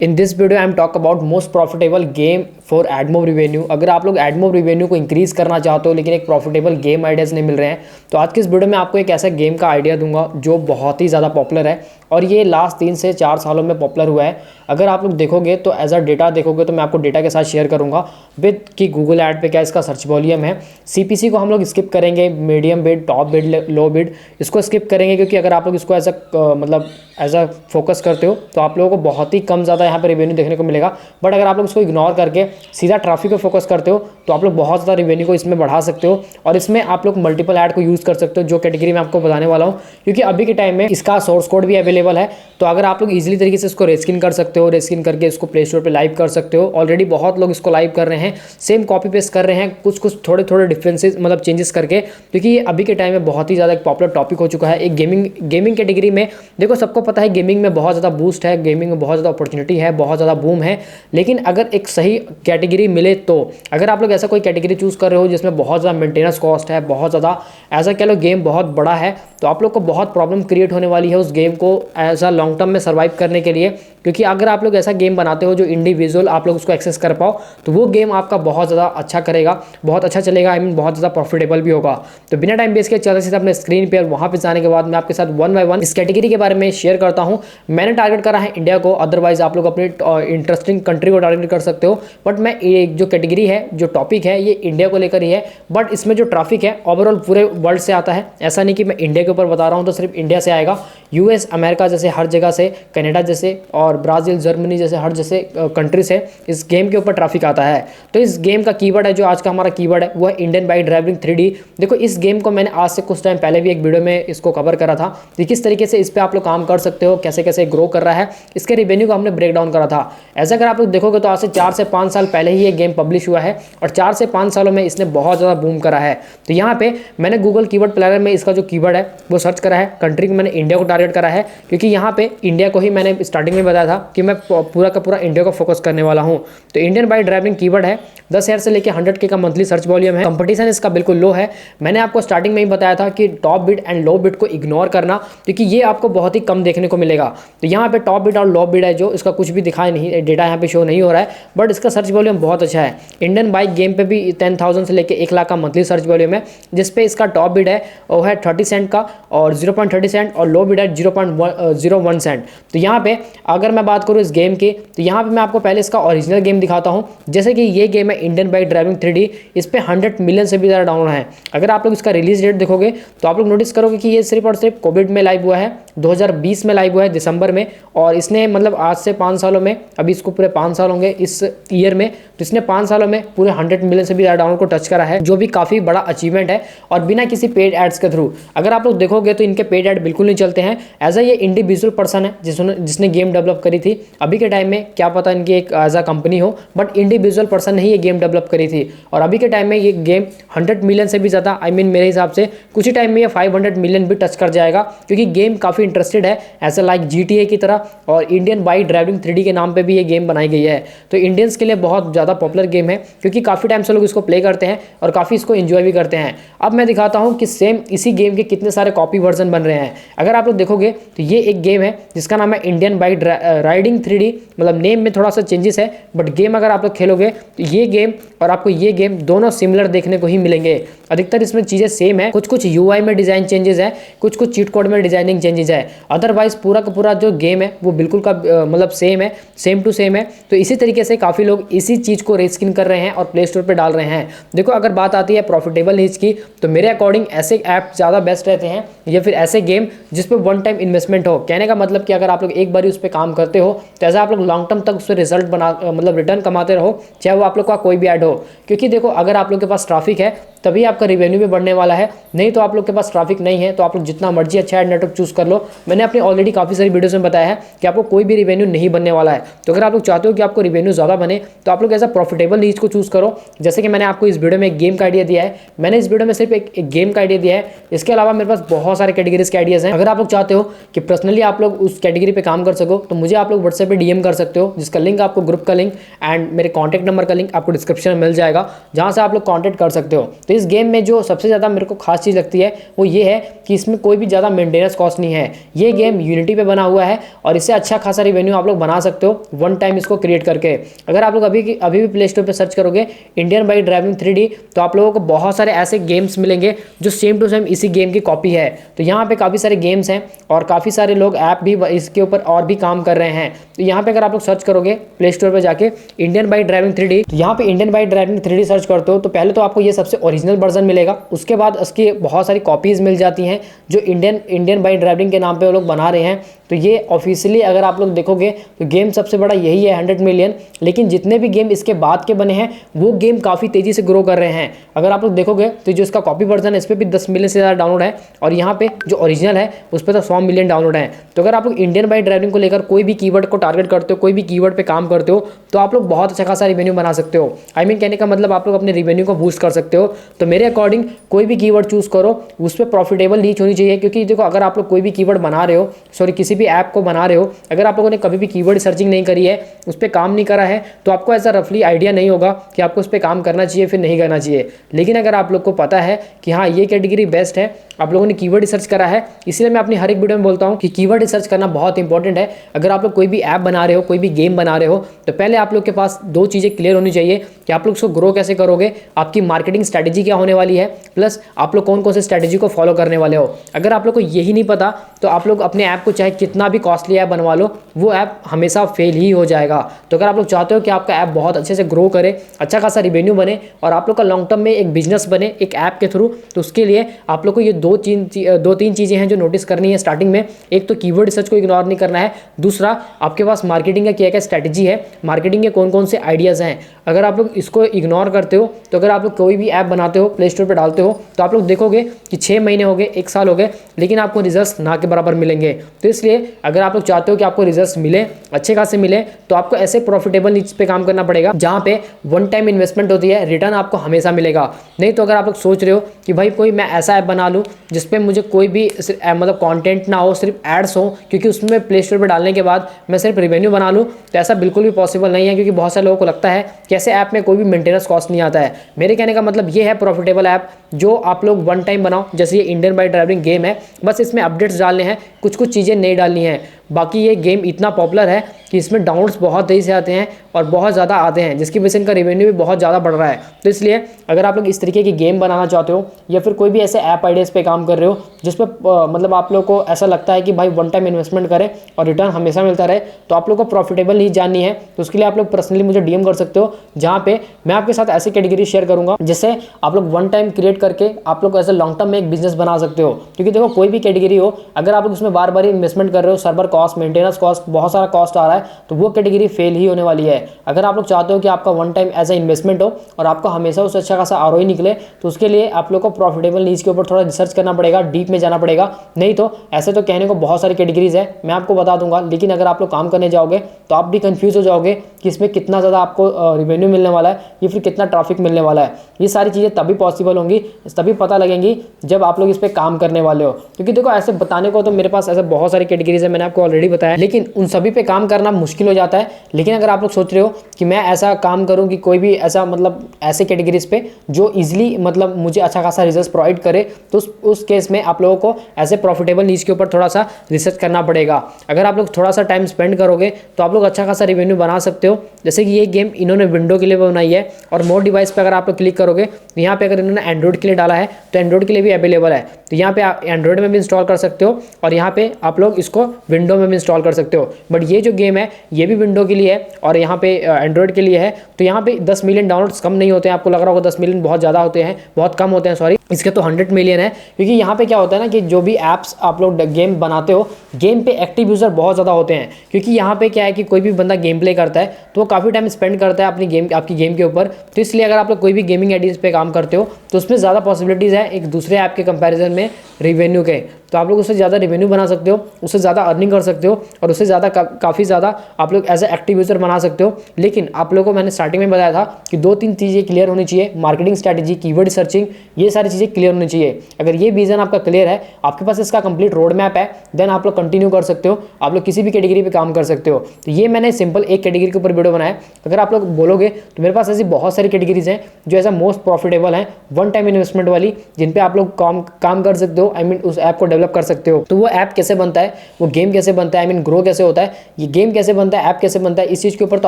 In this video I am talk about most profitable game for AdMob revenue. अगर आप लोग AdMob revenue को increase करना चाहते हो लेकिन एक प्रॉफिटेबल गेम आइडियाज़ नहीं मिल रहे हैं, तो आज की इस वीडियो में आपको एक ऐसा गेम का आइडिया दूंगा जो बहुत ही ज़्यादा पॉपुलर है और ये लास्ट 3 से 4 सालों में पॉपुलर हुआ है। अगर आप लोग देखोगे तो एज अ डेटा देखोगे तो मैं आपको डेटा के साथ शेयर करूँगा विद कि गूगल ऐड पे क्या इसका सर्च वॉल्यूम है। CPC को हम लोग स्किप करेंगे, मीडियम बिड, टॉप बिड, लो बिड, इसको स्किप करेंगे क्योंकि अगर आप लोग इसको एज अ फोकस करते हो तो आप लोगों को बहुत ही कम ज़्यादा यहाँ पे रेवेन्यू देखने को मिलेगा। बट अगर आप लोग इसको इग्नोर करके सीधा ट्रैफिक पे फोकस करते हो तो आप लोग बहुत ज़्यादा रेवेन्यू को इसमें बढ़ा सकते हो और इसमें आप लोग मल्टीपल ऐड को यूज़ कर सकते हो, जो कैटेगरी मैं आपको बताने वाला हूँ। क्योंकि अभी के टाइम में इसका सोर्स कोड भी अवेलेबल है, तो अगर आप लोग ईजिली तरीके से इसको रेस्किन कर सकते हो, रेस्किन करके इसको प्ले स्टोर पर लाइव कर सकते हो। ऑलरेडी बहुत लोग इसको लाइव कर रहे हैं, सेम कॉपी पेस्ट कर रहे हैं, कुछ थोड़े थोड़े डिफरेंसेस चेंजेस करके, क्योंकि ये अभी के टाइम में बहुत ही ज़्यादा एक पॉपुलर टॉपिक हो चुका है। एक गेमिंग कैटेगरी में देखो, सबको पता है गेमिंग में बहुत ज़्यादा बूस्ट है, गेमिंग में बहुत ज़्यादा अपॉर्चुनिटी है, बहुत ज़्यादा बूम है। लेकिन अगर एक सही कैटेगरी मिले तो अगर आप लोग ऐसा कोई कैटेगरी चूज़ कर रहे हो जिसमें बहुत ज़्यादा मेंटेनेंस कॉस्ट है, बहुत ज़्यादा ऐसा कह लो गेम बहुत बड़ा है, तो आप लोग को बहुत प्रॉब्लम क्रिएट होने वाली है उस गेम को एज अ लॉन्ग टर्म में सर्वाइव करने के लिए। क्योंकि अगर आप लोग ऐसा गेम बनाते हो जो इंडिविजुअल आप लोग उसको एक्सेस कर पाओ तो वो गेम आपका बहुत ज़्यादा अच्छा करेगा, बहुत अच्छा चलेगा, बहुत ज़्यादा प्रॉफिटेबल भी होगा। तो बिना टाइम वेस्ट के चलते सीधे अपने स्क्रीन पर वहाँ पर जाने के बाद मैं आपके साथ वन बाय वन इस कैटेगरी के बारे में शेयर करता हूँ। मैंने टारगेट करा है इंडिया को, अदरवाइज आप लोग अपने इंटरेस्टिंग कंट्री को टारगेट कर सकते हो। बट मैं एक जो कैटेगरी है, जो टॉपिक है, ये इंडिया को लेकर ही है। बट इसमें जो ट्रैफिक है ओवरऑल पूरे वर्ल्ड से आता है। ऐसा नहीं कि मैं इंडिया के ऊपर बता रहा हूँ तो सिर्फ इंडिया से आएगा, US, अमेरिका जैसे हर जगह से, कनाडा जैसे और ब्राज़ील, जर्मनी जैसे हर जैसे कंट्री से इस गेम के ऊपर ट्रैफिक आता है। तो इस गेम का कीवर्ड है, जो आज का हमारा कीवर्ड है, वो है इंडियन बाइक ड्राइविंग 3D। देखो, इस गेम को मैंने आज से कुछ टाइम पहले भी एक वीडियो में इसको कवर करा था कि किस तरीके से इस पर आप लोग काम कर सकते हो, कैसे कैसे ग्रो कर रहा है, इसके रेवेन्यू को हमने ब्रेक डाउन करा था। ऐसा अगर आप लोग देखोगे तो आज से 4 से 5 साल पहले ही ये गेम पब्लिश हुआ है और 4 से 5 सालों में इसने बहुत ज़्यादा बूम करा है। तो यहाँ पे मैंने गूगल कीवर्ड प्लेयर में इसका जो कीवर्ड है वो सर्च करा है, कंट्री को मैंने इंडिया को टारगेट करा है, क्योंकि यहाँ पे इंडिया को ही मैंने स्टार्टिंग में बताया था कि मैं पूरा का पूरा इंडिया को फोकस करने वाला हूँ। तो इंडियन बाइक ड्राइविंग कीवर्ड है, 10,000 से लेकर 100K का मंथली सर्च वॉल्यूम है। कंपटीशन इसका बिल्कुल लो है। मैंने आपको स्टार्टिंग में ही बताया था कि top bid and low bid को इग्नोर करना, क्योंकि ये आपको बहुत ही कम देखने को मिलेगा। तो यहाँ पे टॉप बिड और लो बिड है, जो इसका कुछ भी दिखाया नहीं, डेटा यहाँ पे शो नहीं हो रहा है, बट इसका सर्च वॉल्यूम बहुत अच्छा है। इंडियन बाइक गेम पे भी 10,000 से लेकर 1 लाख का मंथली सर्च वॉल्यूम है, जिसपे इसका टॉप बिड है वो है 30 सेंट का और 0.30 सेंट और लो बिड है 0.01 सेंट। तो यहाँ पे अगर मैं बात करूँ इस गेम की, तो यहाँ पे मैं आपको पहले इसका ओरिजिनल गेम दिखाता हूँ। जैसे कि ये गेम है इंडियन बाइक ड्राइविंग 3D, इस पे 100 मिलियन से भी ज़्यादा डाउनलोड है। अगर आप लोग इसका रिलीज डेट देखोगे तो आप लोग नोटिस करोगे कि ये सिर्फ और सिर्फ कोविड में लाइव हुआ है, 2020 में लाइव हुआ है दिसंबर में, और इसने आज से 5 सालों में, अभी इसको पूरे 5 साल होंगे इस ईयर में, तो इसने 5 सालों में पूरे 100 मिलियन से भी ज़्यादा डाउनलोड को टच करा है, जो भी काफ़ी बड़ा अचीवमेंट है और बिना किसी पेड एड्स के थ्रू। अगर आप लोग देखोगे तो इनके पेड एड बिल्कुल नहीं चलते हैं। एज अ ये इंडिविजुअल पर्सन है जिसने गेम डेवलप करी थी। अभी के टाइम में क्या पता इनकी एक एज अ कंपनी हो, बट इंडिविजुअल पर्सन ने ही ये गेम डेवलप करी थी और अभी के टाइम में ये गेम 100 मिलियन से भी ज़्यादा, मेरे हिसाब से कुछ ही टाइम में ये 500 मिलियन भी टच कर जाएगा, क्योंकि गेम काफ़ी इंटरेस्टेड है, ऐसा लाइक GTA की तरह। और इंडियन बाइक ड्राइविंग 3D के नाम पे भी ये गेम बनाई गई है। तो इंडियंस के लिए बहुत ज़्यादा पॉपुलर गेम है, क्योंकि काफ़ी टाइम से लोग इसको प्ले करते हैं और काफ़ी इसको एंजॉय भी करते हैं। अब मैं दिखाता हूँ कि सेम इसी गेम के कितने सारे कॉपी वर्जन बन रहे हैं। अगर आप लोग देखोगे तो ये एक गेम है जिसका नाम है Indian bike riding 3D, name में थोड़ा सा चेंजेस है, बट गेम अगर आप लोग खेलोगे तो ये गेम और आपको ये गेम दोनों सिमिलर देखने को ही मिलेंगे। अधिकतर इसमें चीज़ें सेम है, कुछ UI में डिज़ाइन चेंजेस है, कुछ चीट कोड में डिजाइनिंग चेंजेस है, अदरवाइज पूरा का पूरा जो गेम है वो बिल्कुल का सेम है, सेम टू सेम है। तो इसी तरीके से काफ़ी लोग इसी चीज़ को रेस्किन कर रहे हैं और प्ले स्टोर पर डाल रहे हैं। देखो, अगर बात आती है प्रॉफिटेबल नीड्स की, तो मेरे अकॉर्डिंग ऐसे ऐप ज़्यादा बेस्ट रहते हैं, या फिर ऐसे गेम जिस पे वन टाइम इन्वेस्टमेंट हो। कहने का मतलब कि अगर आप लोग एक बार उस पर काम करते हो तो ऐसा आप लोग लॉन्ग टर्म तक उस पर रिजल्ट रिटर्न कमाते रहो, चाहे वो आप लोग का कोई भी ऐड हो। क्योंकि देखो, अगर आप लोग के पास ट्रैफिक है तभी आपका रेवेन्यू भी बढ़ने वाला है, नहीं तो आप लोग के पास ट्रैफिक नहीं है तो आप लोग जितना मर्जी अच्छा एड नेटवर्क चूज कर लो। मैंने अपनी ऑलरेडी काफ़ी सारी वीडियोस में बताया है कि आपको कोई भी रेवेन्यू नहीं बनने वाला है। तो अगर आप लोग चाहते हो कि आपको रेवेन्यू ज़्यादा बने तो आप लोग ऐसा प्रॉफिटेबल नीच को चूज़ करो। जैसे कि मैंने आपको इस वीडियो में एक गेम का आइडिया दिया है, मैंने इस वीडियो में सिर्फ एक गेम का आइडिया दिया है। इसके अलावा मेरे पास बहुत सारे कैटेगरीज के आइडियाज़ हैं। अगर आप लोग चाहते हो कि पर्सनली आप लोग उस कैटेगरी पे काम कर सको तो मुझे आप लोग व्हाट्सएप पे DM कर सकते हो, जिसका लिंक आपको, ग्रुप का लिंक एंड मेरे कॉन्टैक्ट नंबर का लिंक आपको डिस्क्रिप्शन में मिल जाएगा, जहाँ से आप लोग कॉन्टैक्ट कर सकते हो। तो इस गेम में जो सबसे ज़्यादा मेरे को खास चीज़ लगती है वो ये है कि इसमें कोई भी ज़्यादा मेंटेनेंस कॉस्ट नहीं है। ये गेम यूनिटी पे बना हुआ है और इससे अच्छा खासा रिवेन्यू आप लोग बना सकते हो वन टाइम इसको क्रिएट करके। अगर आप लोग अभी भी प्ले स्टोर पर सर्च करोगे इंडियन बाइक ड्राइविंग 3D, तो आप लोगों को बहुत सारे ऐसे गेम्स मिलेंगे जो सेम टू सेम इसी गेम की कॉपी है। तो यहाँ पे काफ़ी सारे गेम्स हैं और काफ़ी सारे लोग ऐप भी इसके ऊपर और भी काम कर रहे हैं। तो यहाँ पे अगर आप लोग सर्च करोगे प्ले स्टोर पर जाके इंडियन बाइक ड्राइविंग 3D, तो यहाँ पे Indian bike driving 3D search करते हो तो पहले तो आपको ये सबसे ओरिजिनल वर्जन मिलेगा, उसके बाद उसकी बहुत सारी कॉपीज़ मिल जाती हैं जो इंडियन बाइक ड्राइविंग के नाम पे वो लोग बना रहे हैं। तो ये ऑफिशियली अगर आप लोग देखोगे तो गेम सबसे बड़ा यही है 100 मिलियन, लेकिन जितने भी गेम इसके बाद के बने हैं वो गेम काफ़ी तेज़ी से ग्रो कर रहे हैं। अगर आप लोग देखोगे तो जो इसका कॉपी वर्जन है इस पर भी 10 मिलियन से ज़्यादा डाउनलोड है और यहाँ पे जो ओरिजिनल है उस पर तो 100 मिलियन डाउनलोड है। तो अगर आप लोग इंडियन बाइक ड्राइविंग को लेकर कोई भी कीवर्ड को टारगेट करते हो, कोई भी कीवर्ड पे काम करते हो, तो आप लोग बहुत अच्छा खासा रिवेन्यू बना सकते हो। कहने का मतलब आप लोग अपने रिवेन्यू को बूस्ट कर सकते हो। तो मेरे अकॉर्डिंग कोई भी कीवर्ड चूज करो उस पर प्रॉफिटेबल रीच होनी चाहिए, क्योंकि देखो अगर आप लोग कोई भी कीवर्ड बना रहे हो, सॉरी किसी भी ऐप को बना रहे हो, अगर आप लोगों ने कभी भी कीवर्ड सर्चिंग नहीं करी है, उस पर काम नहीं करा है, तो आपको ऐसा रफली आइडिया नहीं होगा कि आपको उस पर काम करना चाहिए फिर नहीं करना चाहिए। लेकिन अगर आप लोग को पता है कि हाँ ये कैटेगरी बेस्ट है, आप लोगों ने कीवर्ड रिसर्च करा है, इसलिए मैं अपनी हर एक वीडियो में बोलता हूँ कि कीवर्ड रिसर्च करना बहुत इंपॉर्टेंट है। अगर आप लोग कोई भी ऐप बना रहे हो, कोई भी गेम बना रहे हो, तो पहले आप लोग के पास दो चीज़ें क्लियर होनी चाहिए कि आप लोग उसको ग्रो कैसे करोगे, आपकी मार्केटिंग स्ट्रैटेजी क्या होने वाली है, प्लस आप लोग कौन कौन से स्ट्रैटेजी को फॉलो करने वाले हो। अगर आप लोग को यही नहीं पता तो आप लोग अपने ऐप को चाहे कितना भी कॉस्टली ऐप बनवा लो, वो ऐप हमेशा फेल ही हो जाएगा। तो अगर आप लोग चाहते हो कि आपका ऐप बहुत अच्छे से ग्रो करे, अच्छा खासा रिवेन्यू बने और आप लोग का लॉन्ग टर्म में एक बिजनेस बने एक ऐप के थ्रू, तो उसके लिए आप लोग को ये दो तीन चीज़ें हैं जो नोटिस करनी है स्टार्टिंग में। एक तो कीवर्ड रिसर्च को इग्नोर नहीं करना है, दूसरा आपके पास मार्केटिंग का क्या क्या स्ट्रैटेजी है, मार्केटिंग के कौन कौन से आइडियाज़ हैं। अगर आप लोग इसको इग्नोर करते हो तो अगर आप लोग कोई भी ऐप बनाते हो, प्ले स्टोर पर डालते हो, तो आप लोग देखोगे कि 6 महीने हो गए, 1 साल हो गए, लेकिन आपको रिजल्ट्स ना के बराबर मिलेंगे। तो इसलिए अगर आप लोग चाहते हो कि आपको रिजल्ट्स मिले, अच्छे खासे मिले, तो आपको ऐसे प्रॉफिटेबल नीच पे काम करना पड़ेगा जहाँ पे वन टाइम इन्वेस्टमेंट होती है, रिटर्न आपको हमेशा मिलेगा। नहीं तो अगर आप लोग सोच रहे हो कि भाई कोई मैं ऐसा ऐप बना लूँ जिसपे मुझे कोई भी मतलब कंटेंट ना हो, सिर्फ एड्स हो, क्योंकि उसमें प्ले स्टोर पर डालने के बाद मैं सिर्फ रिवेन्यू बना लूँ, तो ऐसा बिल्कुल भी पॉसिबल नहीं है। क्योंकि बहुत सारे लोगों को लगता है कि ऐसे ऐप में कोई भी मेंटेनेंस कॉस्ट नहीं आता है। मेरे कहने का मतलब ये है प्रॉफिटेबल ऐप जो आप लोग वन टाइम बनाओ, जैसे ये इंडियन बाइक ड्राइविंग गेम है, बस इसमें अपडेट्स डालने हैं, कुछ कुछ चीज़ें नहीं डालनी है। बाकी ये गेम इतना पॉपुलर है कि इसमें डाउनलोड्स बहुत तेज़ी से आते हैं और बहुत ज़्यादा आते हैं, जिसकी वजह से इनका रेवेन्यू भी बहुत ज़्यादा बढ़ रहा है। तो इसलिए अगर आप लोग इस तरीके की गेम बनाना चाहते हो या फिर कोई भी ऐसे ऐप आइडियाज़ पे काम कर रहे हो जिस पर मतलब आप लोग को ऐसा लगता है कि भाई वन टाइम इन्वेस्टमेंट करें और रिटर्न हमेशा मिलता रहे, तो आप लोग को प्रॉफिटेबल नहीं जाननी है, तो उसके लिए आप लोग पर्सनली मुझे डीएम कर सकते हो, जहाँ पे मैं आपके साथ ऐसी कैटेगरी शेयर करूँगा जिससे आप लोग वन टाइम क्रिएट करके आप लोग ऐसे लॉन्ग टर्म में एक बिजनेस बना सकते हो। क्योंकि देखो कोई भी कैटेगरी हो, अगर आप लोग उसमें बार बार इन्वेस्टमेंट कर रहे हो, सर्वर कॉस्ट, मेंटेनेंस कॉस्ट, बहुत सारा कॉस्ट आ रहा है, तो वो कैटेगरी फेल ही होने वाली है। अगर आप लोग चाहते हो कि आपका one time as a investment हो और आपको हमेशा उससे अच्छा खासा आरओआई निकले, तो उसके लिए आप लोग को प्रॉफिटेबल नीज के ऊपर थोड़ा रिसर्च करना पड़ेगा, डीप में जाना पड़ेगा। नहीं तो ऐसे तो कहने को बहुत सारी कैटेगरीज है, मैं आपको बता दूंगा, लेकिन अगर आप लोग काम करने जाओगे तो आप भी कंफ्यूज हो जाओगे कि इसमें कितना ज़्यादा आपको रिवेन्यू मिलने वाला है या फिर कितना ट्रैफिक मिलने वाला है। ये सारी चीज़ें तभी पॉसिबल होंगी, तभी पता लगेंगी जब आप लोग इस पर काम करने वाले हो। क्योंकि देखो ऐसे बताने को तो मेरे पास ऐसे बहुत सारी कैटेगरीज है, मैंने आपको ऑलरेडी बताया, लेकिन उन सभी पे काम करना मुश्किल हो जाता है। लेकिन अगर आप लोग सोच रहे हो कि मैं ऐसा काम करूं कि कोई भी ऐसा मतलब ऐसे कैटेगरीज पे जो इजीली मतलब मुझे अच्छा खासा रिजल्ट प्रोवाइड करे, तो उस केस में आप लोगों को ऐसे प्रॉफिटेबल नीच के ऊपर थोड़ा सा रिसर्च करना पड़ेगा। अगर आप लोग थोड़ा सा टाइम स्पेंड करोगे तो आप लोग अच्छा खासा रेवेन्यू बना सकते हो। जैसे कि ये गेम इन्होंने विंडो के लिए बनाई है और मोर डिवाइस पर अगर आप लोग क्लिक करोगे तो यहाँ पे अगर इन्होंने एंड्रॉइड के लिए डाला है तो एंड्रॉइड के लिए भी अवेलेबल है, तो यहाँ पे आप एंड्रॉइड में भी इंस्टॉल कर सकते हो और यहाँ पे आप लोग इसको विंडो में भी इंस्टॉल कर सकते हो। बट ये जो गेम है ये भी विंडो के लिए है और यहाँ पे एंड्रॉइड के लिए है। तो यहाँ पे 10 मिलियन डाउनलोड्स कम नहीं होते हैं, आपको लग रहा होगा 10 मिलियन बहुत ज़्यादा होते हैं, बहुत कम होते हैं, सॉरी, इसके तो 100 मिलियन है। क्योंकि यहाँ पे क्या होता है ना कि जो भी ऐप्स आप लोग गेम बनाते हो, गेम पे एक्टिव यूज़र बहुत ज़्यादा होते हैं। क्योंकि यहाँ पे क्या है कि कोई भी बंदा गेम प्ले करता है तो वो काफ़ी टाइम स्पेंड करता है आपकी गेम के ऊपर। तो इसलिए अगर आप लोग कोई भी गेमिंग आइडियाज़ पे काम करते हो तो उसमें ज़्यादा पॉसिबिलिटीज़ है एक दूसरे ऐप के कंपैरिजन में रिवेन्यू के। तो आप लोग उससे ज़्यादा रेवेन्यू बना सकते हो, उससे ज़्यादा अर्निंग कर सकते हो और उससे ज़्यादा काफ़ी ज़्यादा आप लोग एज ए एक्टिव यूज़र बना सकते हो। लेकिन आप लोगों को मैंने स्टार्टिंग में बताया था कि 2-3 चीज़ें क्लियर होनी चाहिए, मार्केटिंग स्ट्रैटेजी, कीवर्ड सर्चिंग, ये सारी चीज़ें क्लियर होनी चाहिए। अगर ये विजन आपका क्लियर है, आपके पास इसका कंप्लीट रोड मैप है, देन आप लोग कंटिन्यू कर सकते हो, आप लोग किसी भी कैटेगरी पे काम कर सकते हो। तो ये मैंने सिंपल एक कैटेगरी के ऊपर वीडियो बनाया। अगर आप लोग बोलोगे तो मेरे पास ऐसी बहुत सारी कैटेगरीज हैं जो ऐसा मोस्ट प्रॉफिटेबल हैं, वन टाइम इन्वेस्टमेंट वाली, जिन पे आप लोग काम कर सकते हो। आई मीन उस ऐप को डेवलप कर सकते हो। तो वो ऐप कैसे बनता है, वो गेम कैसे बनता है, आई मीन ग्रो कैसे होता है, ये गेम कैसे बनता है, ऐप कैसे बनता है, इस चीज़ के ऊपर तो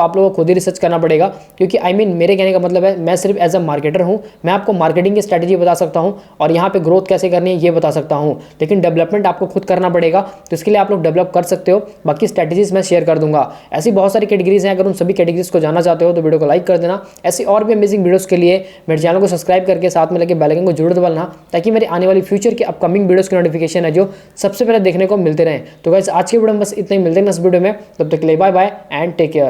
आप लोगों को खुद ही रिसर्च करना पड़ेगा। क्योंकि आई मीन मेरे कहने का मतलब है, मैं सिर्फ एज अ मार्केटर हूँ, मैं आपको मार्केटिंग की स्ट्रैटेजी बता सकता हूँ और यहाँ पे ग्रोथ कैसे करनी है ये बता सकता हूँ, लेकिन डेवलपमेंट आपको खुद करना पड़ेगा। तो इसके लिए आप लोग डेवलप कर सकते हो, बाकी स्ट्रैटेजीज मैं शेयर कर दूंगा। ऐसी बहुत सारी कैटेगरीज हैं, अगर उन सभी कैटेगरीज को जानना चाहते हो तो वीडियो को लाइक कर देना। ऐसी और भी अमेजिंग वीडियोस के लिए मेरे चैनल को सब्सक्राइब करके साथ में लगे बेल आइकन को जरूर दबाना, ताकि मेरे आने वाली फ्यूचर की अपकमिंग वीडियोस की नोटिफिकेशन है जो सबसे पहले देखने को मिलते रहें। तो गाइस आज के वीडियो में बस इतना ही, मिलते हैं नेक्स्ट वीडियो में, तब तक के लिए bye bye and take care.